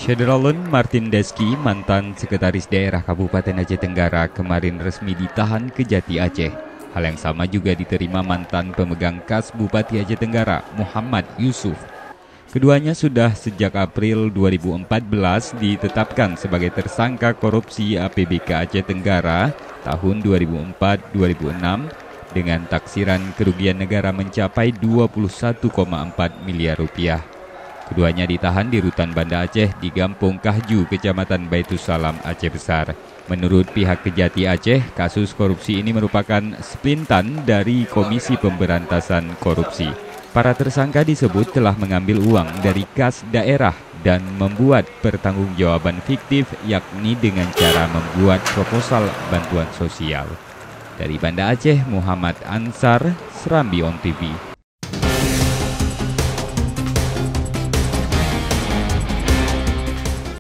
Syederalun Martin Deski, mantan Sekretaris Daerah Kabupaten Aceh Tenggara, kemarin resmi ditahan ke Jati Aceh. Hal yang sama juga diterima mantan pemegang kas Bupati Aceh Tenggara, Muhammad Yusuf. Keduanya sudah sejak April 2014 ditetapkan sebagai tersangka korupsi APBK Aceh Tenggara tahun 2004-2006 dengan taksiran kerugian negara mencapai 21,4 miliar rupiah. Keduanya ditahan di Rutan Banda Aceh di Gampung Kahju, Kecamatan Baitussalam, Aceh Besar. Menurut pihak Kejati Aceh, kasus korupsi ini merupakan splintan dari Komisi Pemberantasan Korupsi. Para tersangka disebut telah mengambil uang dari kas daerah dan membuat pertanggungjawaban fiktif, yakni dengan cara membuat proposal bantuan sosial. Dari Banda Aceh, Muhammad Ansar, Serambi On TV.